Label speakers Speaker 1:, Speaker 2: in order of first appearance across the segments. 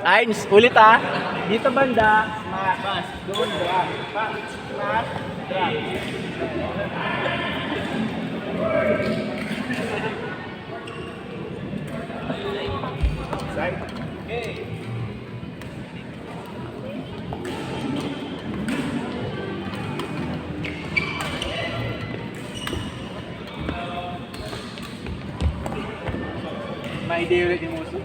Speaker 1: Eins, ulit ah. Dito banda, smash. Doon, drop. Smash, drop. Side. Okay. May idea ulit yung muso.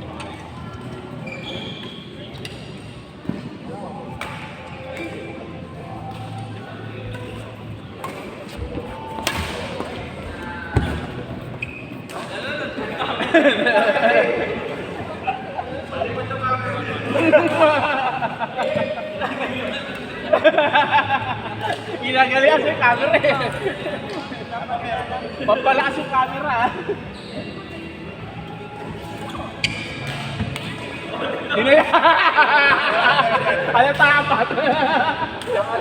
Speaker 1: Ginagaling sa camera eh. Pampalakas yung camera. Ano tapat?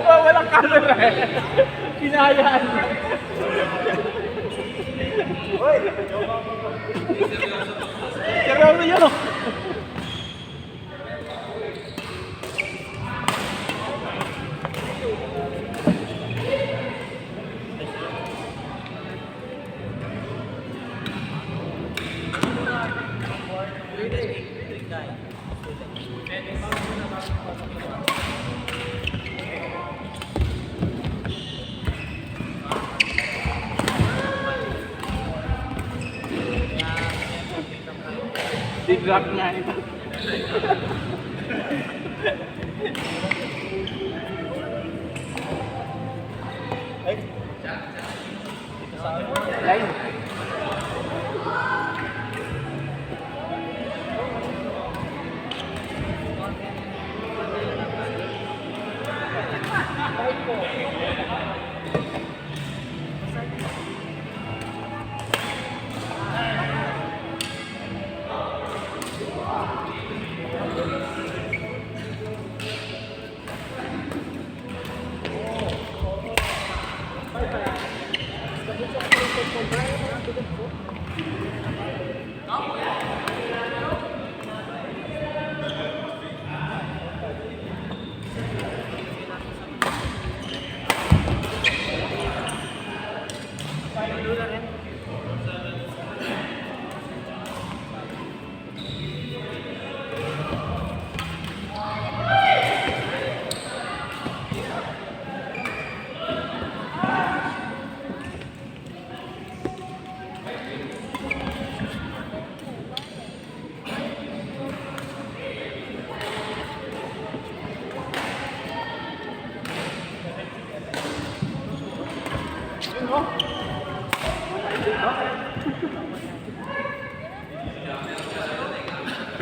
Speaker 1: Walang camera eh. Kinayaan. Seryoso yun. Di-drop nga ito. Line.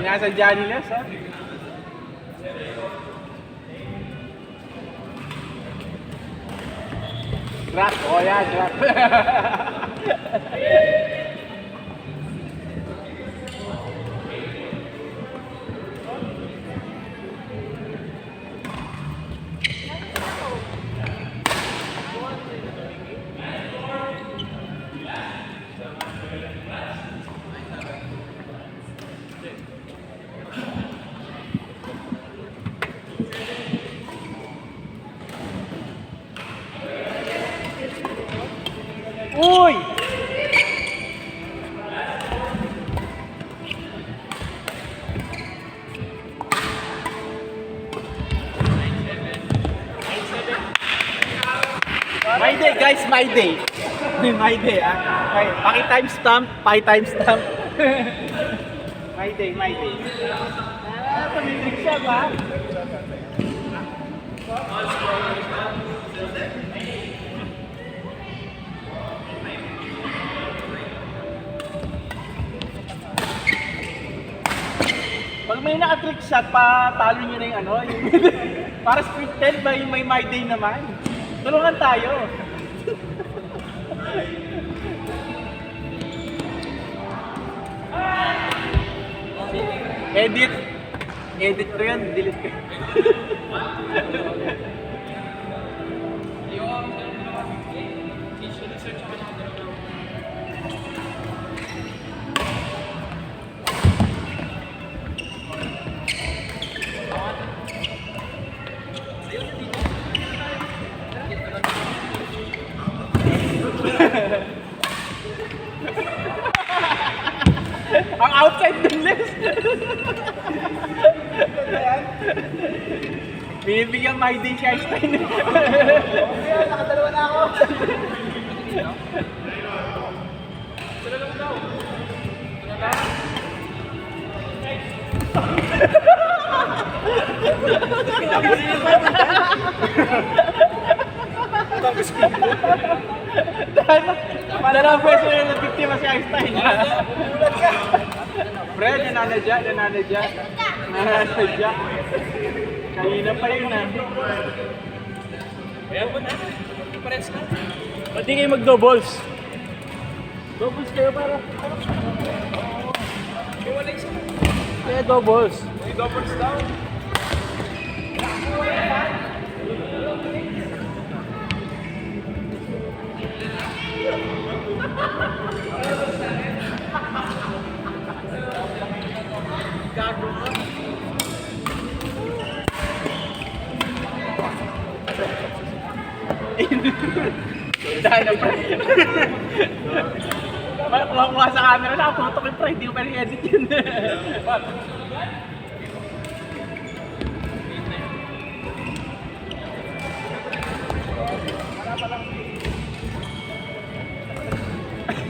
Speaker 1: Pinasadya nila sa drop. Oh yeah, drop. Uy! My day guys, my day. My day ah. Okay, paki-timestamp, paki-timestamp. My day, my day. Ah, tumibig siya ba? Pag may naka-trick shot, patalo nyo na yung ano, yung para scripted, may my day naman. Tulungan tayo. Edit. Edit ko yun, delete ko. Ang outside dun, Les. Binibigyan my day si Einstein.
Speaker 2: Okay, nakadalawa na ako.
Speaker 1: Dalawang beses na yung biktima si Einstein. Pre, nananadya. Nananadya. Kanina pa yun ah.
Speaker 2: Kaya mo na. Pares na.
Speaker 1: Ba't di kayo mag-doubles? Doubles kayo para.
Speaker 2: Kaya wala isa.
Speaker 1: Kaya doubles.
Speaker 2: May doubles daw. Gago ka.
Speaker 1: Dahil na pre. Kuha sa camera na, putok yung pre, hindi ko pa rin-edit yun.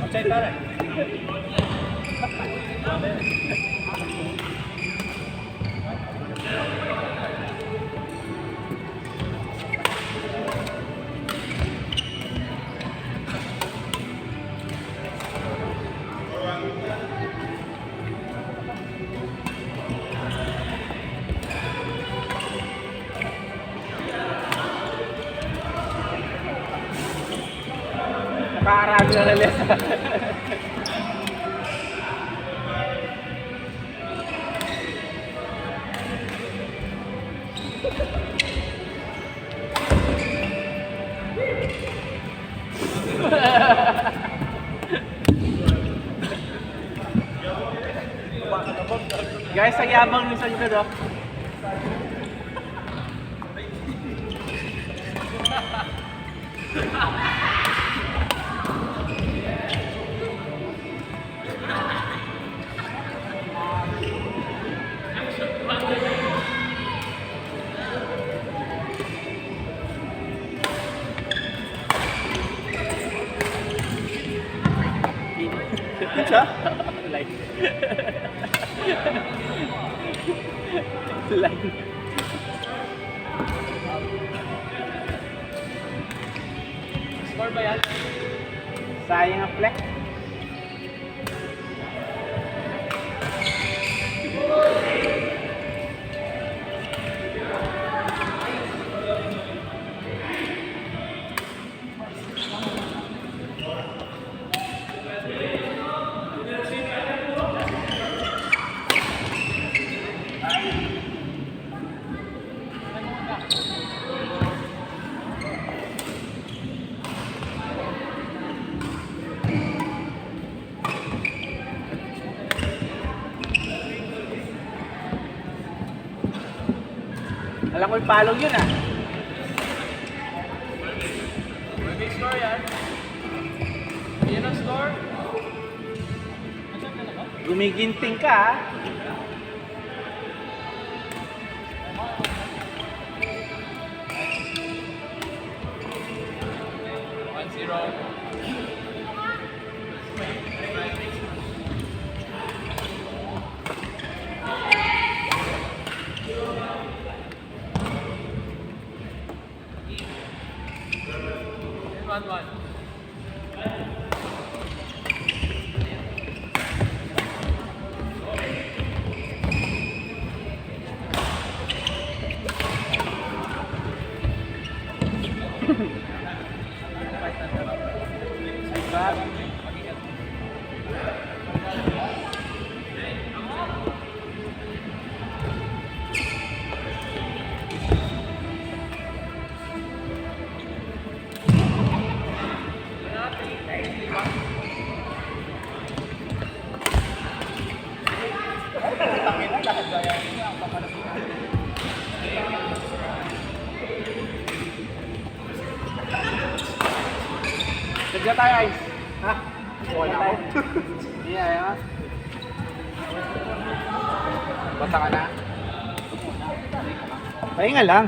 Speaker 2: Outside pare.
Speaker 1: Nakaarami na Les. Guys, ang yabang nyo sa inyo, no?
Speaker 2: Siya?
Speaker 1: Like. Like.
Speaker 2: Score ba yan?
Speaker 1: Sayang ang flex. Alam ko yung palong yun ah.
Speaker 2: May score yan. Yan ang score.
Speaker 1: Gumiginting ka ah.
Speaker 2: One.
Speaker 1: Sagda tayo, Ice. Ha? Wala tayo. Yeah, yeah. Basta ka na. Pahinga lang.